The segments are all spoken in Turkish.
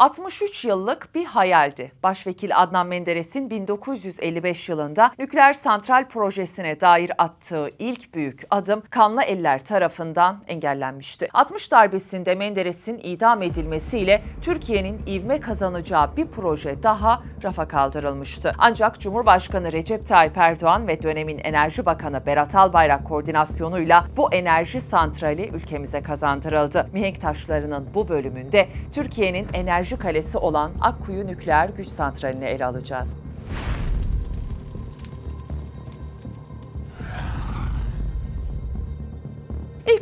63 yıllık bir hayaldi. Başvekil Adnan Menderes'in 1955 yılında nükleer santral projesine dair attığı ilk büyük adım kanlı eller tarafından engellenmişti. 60 darbesinde Menderes'in idam edilmesiyle Türkiye'nin ivme kazanacağı bir proje daha rafa kaldırılmıştı. Ancak Cumhurbaşkanı Recep Tayyip Erdoğan ve dönemin Enerji Bakanı Berat Albayrak koordinasyonuyla bu enerji santrali ülkemize kazandırıldı. Mihenk taşlarının bu bölümünde Türkiye'nin enerji kalesi olan Akkuyu Nükleer Güç Santrali'ni ele alacağız.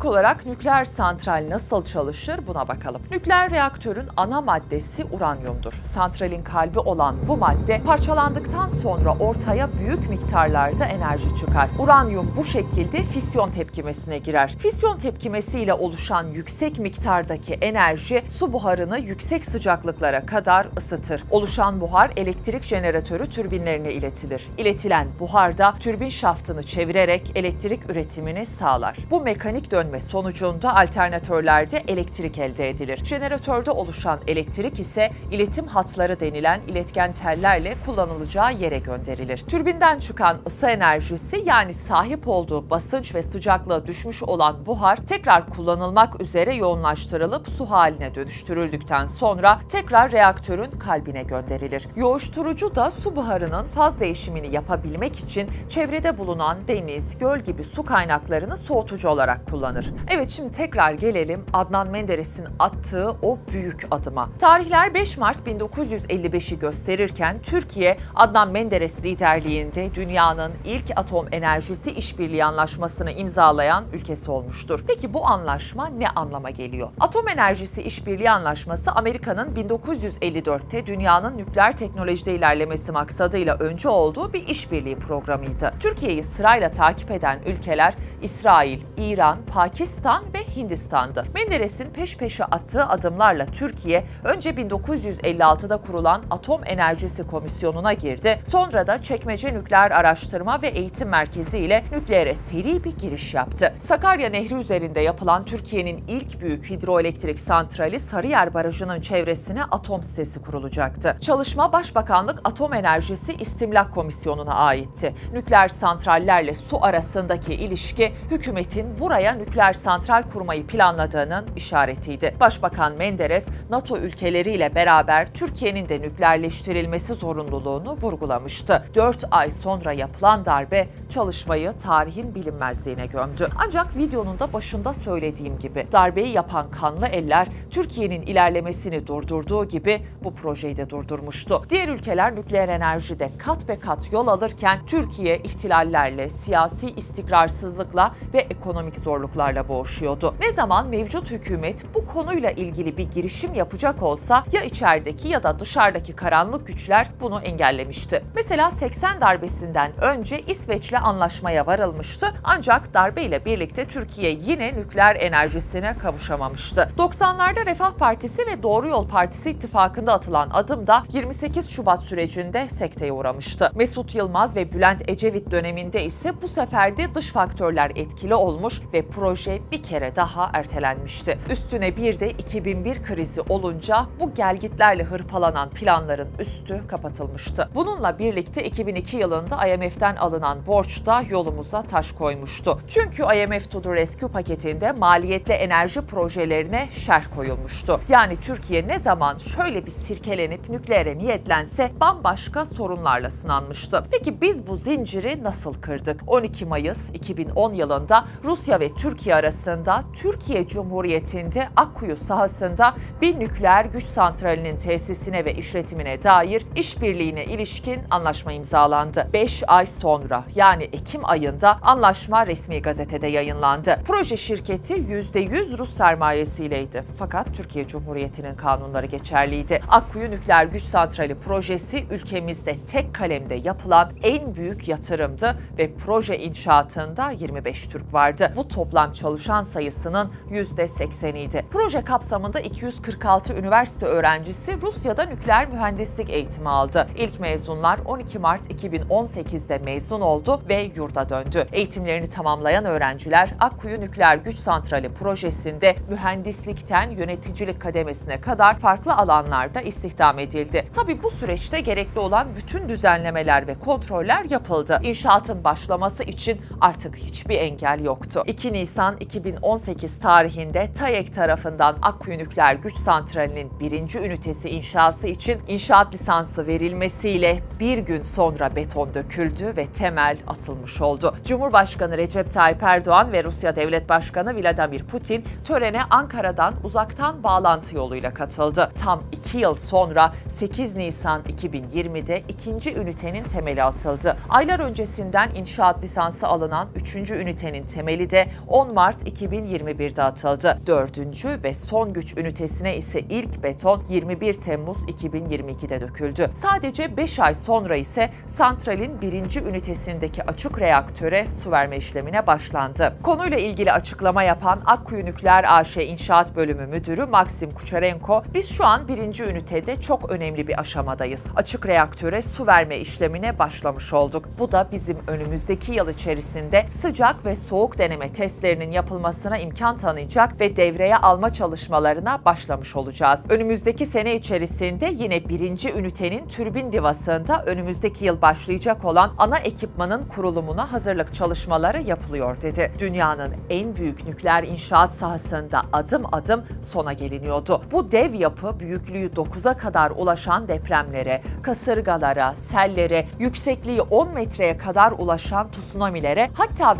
İlk olarak nükleer santral nasıl çalışır buna bakalım. Nükleer reaktörün ana maddesi uranyumdur. Santralin kalbi olan bu madde parçalandıktan sonra ortaya büyük miktarlarda enerji çıkar. Uranyum bu şekilde fisyon tepkimesine girer. Fisyon tepkimesiyle oluşan yüksek miktardaki enerji su buharını yüksek sıcaklıklara kadar ısıtır. Oluşan buhar elektrik jeneratörü türbinlerine iletilir. İletilen buhar da türbin şaftını çevirerek elektrik üretimini sağlar. Bu mekanik dönme sonucunda alternatörlerde elektrik elde edilir. Jeneratörde oluşan elektrik ise iletim hatları denilen iletken tellerle kullanılacağı yere gönderilir. Türbinden çıkan ısı enerjisi yani sahip olduğu basınç ve sıcaklığı düşmüş olan buhar tekrar kullanılmak üzere yoğunlaştırılıp su haline dönüştürüldükten sonra tekrar reaktörün kalbine gönderilir. Yoğuşturucu da su buharının faz değişimini yapabilmek için çevrede bulunan deniz, göl gibi su kaynaklarını soğutucu olarak kullanır. Evet, şimdi tekrar gelelim Adnan Menderes'in attığı o büyük adıma. Tarihler 5 Mart 1955'i gösterirken Türkiye Adnan Menderes liderliğinde dünyanın ilk atom enerjisi işbirliği anlaşmasını imzalayan ülkesi olmuştur. Peki bu anlaşma ne anlama geliyor? Atom enerjisi işbirliği anlaşması Amerika'nın 1954'te dünyanın nükleer teknolojide ilerlemesi maksadıyla öncü olduğu bir işbirliği programıydı. Türkiye'yi sırayla takip eden ülkeler İsrail, İran, Pakistan ve Hindistan'dı. Menderes'in peş peşe attığı adımlarla Türkiye önce 1956'da kurulan Atom Enerjisi Komisyonu'na girdi. Sonra da Çekmece Nükleer Araştırma ve Eğitim Merkezi ile nükleere seri bir giriş yaptı. Sakarya Nehri üzerinde yapılan Türkiye'nin ilk büyük hidroelektrik santrali Sarıyer Barajı'nın çevresine atom sitesi kurulacaktı. Çalışma Başbakanlık Atom Enerjisi İstimlak Komisyonu'na aitti. Nükleer santrallerle su arasındaki ilişki hükümetin buraya nükleer santral kurmayı planladığının işaretiydi. Başbakan Menderes, NATO ülkeleriyle beraber Türkiye'nin de nükleerleştirilmesi zorunluluğunu vurgulamıştı. 4 ay sonra yapılan darbe çalışmayı tarihin bilinmezliğine gömdü. Ancak videonun da başında söylediğim gibi darbeyi yapan kanlı eller Türkiye'nin ilerlemesini durdurduğu gibi bu projeyi de durdurmuştu. Diğer ülkeler nükleer enerjide kat be kat yol alırken Türkiye ihtilallerle, siyasi istikrarsızlıkla ve ekonomik zorluklarla boğuşuyordu. Ne zaman mevcut hükümet bu konuyla ilgili bir girişim yapacak olsa ya içerideki ya da dışarıdaki karanlık güçler bunu engellemişti. Mesela 80 darbesinden önce İsveç'le anlaşmaya varılmıştı ancak darbeyle birlikte Türkiye yine nükleer enerjisine kavuşamamıştı. 90'larda Refah Partisi ve Doğru Yol Partisi ittifakında atılan adım da 28 Şubat sürecinde sekteye uğramıştı. Mesut Yılmaz ve Bülent Ecevit döneminde ise bu sefer de dış faktörler etkili olmuş ve proje bir kere daha ertelenmişti. Üstüne bir de 2001 krizi olunca bu gelgitlerle hırpalanan planların üstü kapatılmıştı. Bununla birlikte 2002 yılında IMF'den alınan borç da yolumuza taş koymuştu. Çünkü IMF to the Rescue paketinde maliyetli enerji projelerine şerh koyulmuştu. Yani Türkiye ne zaman şöyle bir sirkelenip nükleere niyetlense bambaşka sorunlarla sınanmıştı. Peki biz bu zinciri nasıl kırdık? 12 Mayıs 2010 yılında Rusya ve Türkiye arasında Türkiye Cumhuriyeti'nde Akkuyu sahasında bir nükleer güç santralinin tesisine ve işletimine dair işbirliğine ilişkin anlaşma imzalandı. 5 ay sonra yani Ekim ayında anlaşma resmi gazetede yayınlandı. Proje şirketi %100 Rus sermayesiyleydi. Fakat Türkiye Cumhuriyeti'nin kanunları geçerliydi. Akkuyu Nükleer Güç Santrali projesi ülkemizde tek kalemde yapılan en büyük yatırımdı ve proje inşaatında 25 Türk vardı. Bu toplam toplam çalışan sayısının %80'iydi. Proje kapsamında 246 üniversite öğrencisi Rusya'da nükleer mühendislik eğitimi aldı. İlk mezunlar 12 Mart 2018'de mezun oldu ve yurda döndü. Eğitimlerini tamamlayan öğrenciler Akkuyu Nükleer Güç Santrali projesinde mühendislikten yöneticilik kademesine kadar farklı alanlarda istihdam edildi. Tabii bu süreçte gerekli olan bütün düzenlemeler ve kontroller yapıldı. İnşaatın başlaması için artık hiçbir engel yoktu. 2 Nisan 2018 tarihinde TAEK tarafından Akkuyu Nükleer Güç Santrali'nin 1. ünitesi inşası için inşaat lisansı verilmesiyle bir gün sonra beton döküldü ve temel atılmış oldu. Cumhurbaşkanı Recep Tayyip Erdoğan ve Rusya Devlet Başkanı Vladimir Putin törene Ankara'dan uzaktan bağlantı yoluyla katıldı. Tam 2 yıl sonra 8 Nisan 2020'de 2. ünitenin temeli atıldı. Aylar öncesinden inşaat lisansı alınan 3. ünitenin temeli de 10 Mart 2021'de atıldı. 4. ve son güç ünitesine ise ilk beton 21 Temmuz 2022'de döküldü. Sadece 5 ay sonra ise santralin 1. ünitesindeki açık reaktöre su verme işlemine başlandı. Konuyla ilgili açıklama yapan Akkuyu Nükleer AŞ İnşaat Bölümü Müdürü Maxim Kucherenko, "Biz şu an 1. ünitede çok önemli bir aşamadayız. Açık reaktöre su verme işlemine başlamış olduk. Bu da bizim önümüzdeki yıl içerisinde sıcak ve soğuk deneme testlerinin yapılmasına imkan tanıyacak ve devreye alma çalışmalarına başlamış olacağız. Önümüzdeki sene içerisinde yine 1. ünitenin türbin divasında önümüzdeki yıl başlayacak olan ana ekipmanın kurulumuna hazırlık çalışmaları yapılıyor," dedi. Dünyanın en büyük nükleer inşaat sahasında adım adım sona geliniyordu. Bu dev yapı büyüklüğü 9'a kadar ulaşan depremlere, kasırgalara, sellere, yüksekliği 10 metreye kadar ulaşan tsunamilere, hatta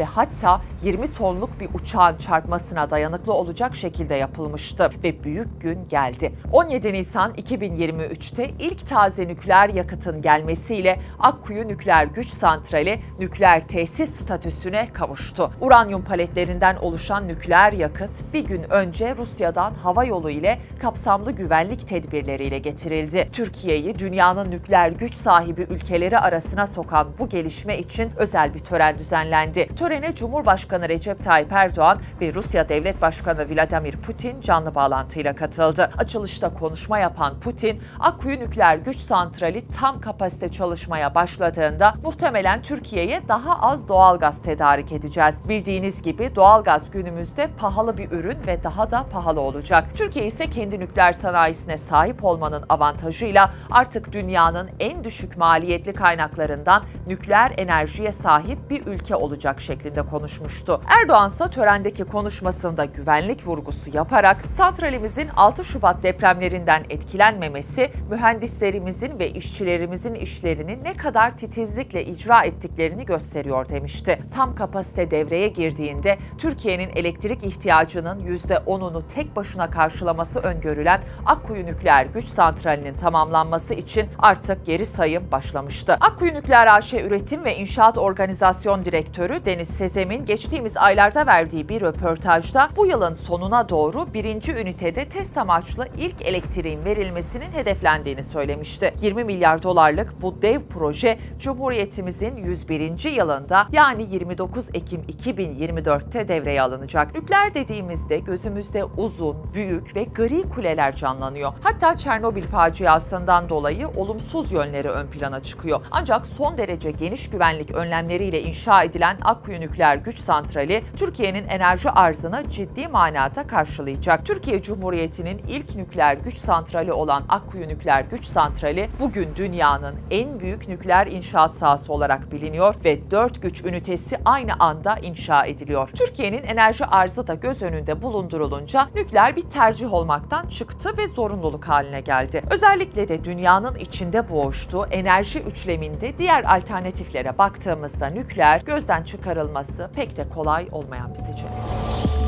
20 tonluk bir uçağın çarpmasına dayanıklı olacak şekilde yapılmıştı ve büyük gün geldi. 17 Nisan 2023'te ilk taze nükleer yakıtın gelmesiyle Akkuyu Nükleer Güç Santrali nükleer tesis statüsüne kavuştu. Uranyum paletlerinden oluşan nükleer yakıt bir gün önce Rusya'dan hava yolu ile kapsamlı güvenlik tedbirleriyle getirildi. Türkiye'yi dünyanın nükleer güç sahibi ülkeleri arasına sokan bu gelişme için özel bir tören düzenlendi. Törene Cumhurbaşkanı Recep Tayyip Erdoğan ve Rusya Devlet Başkanı Vladimir Putin canlı bağlantıyla katıldı. Açılışta konuşma yapan Putin, Akkuyu Nükleer Güç Santrali tam kapasite çalışmaya başladığında muhtemelen Türkiye'ye daha az doğalgaz tedarik edeceğiz. Bildiğiniz gibi doğalgaz günümüzde pahalı bir ürün ve daha da pahalı olacak. Türkiye ise kendi nükleer sanayisine sahip olmanın avantajıyla artık dünyanın en düşük maliyetli kaynaklarından nükleer enerjiye sahip bir ülke olacak şeklinde konuşmuştu. Erdoğan ise törendeki konuşmasında güvenlik vurgusu yaparak santralimizin 6 Şubat depremlerinden etkilenmemesi, mühendislerimizin ve işçilerimizin işlerini ne kadar titizlikle icra ettiklerini gösteriyor demişti. Tam kapasite devreye girdiğinde Türkiye'nin elektrik ihtiyacının %10'unu tek başına karşılaması öngörülen Akkuyu Nükleer Güç Santrali'nin tamamlanması için artık geri sayım başlamıştı. Akkuyu Nükleer AŞ Üretim ve İnşaat Organizasyon Direktörü Deniz Sezem'in geçtiğimiz aylarda verdiği bir röportajda bu yılın sonuna doğru 1. ünitede test amaçlı ilk elektriğin verilmesinin hedeflendiğini söylemişti. 20 milyar dolarlık bu dev proje Cumhuriyetimizin 101. yılında yani 29 Ekim 2024'te devreye alınacak. Nükleer dediğimizde gözümüzde uzun, büyük ve gri kuleler canlanıyor. Hatta Çernobil faciasından dolayı olumsuz yönleri ön plana çıkıyor. Ancak son derece geniş güvenlik önlemleriyle inşa edilen Akkuyu Nükleer Güç Santrali, Türkiye'nin enerji arzını ciddi manada karşılayacak. Türkiye Cumhuriyeti'nin ilk nükleer güç santrali olan Akkuyu Nükleer Güç Santrali, bugün dünyanın en büyük nükleer inşaat sahası olarak biliniyor ve 4 güç ünitesi aynı anda inşa ediliyor. Türkiye'nin enerji arzı da göz önünde bulundurulunca nükleer bir tercih olmaktan çıktı ve zorunluluk haline geldi. Özellikle de dünyanın içinde boğuştuğu enerji üçleminde diğer alternatiflere baktığımızda nükleer gözden çıkarılması pek de kolay olmayan bir seçenek.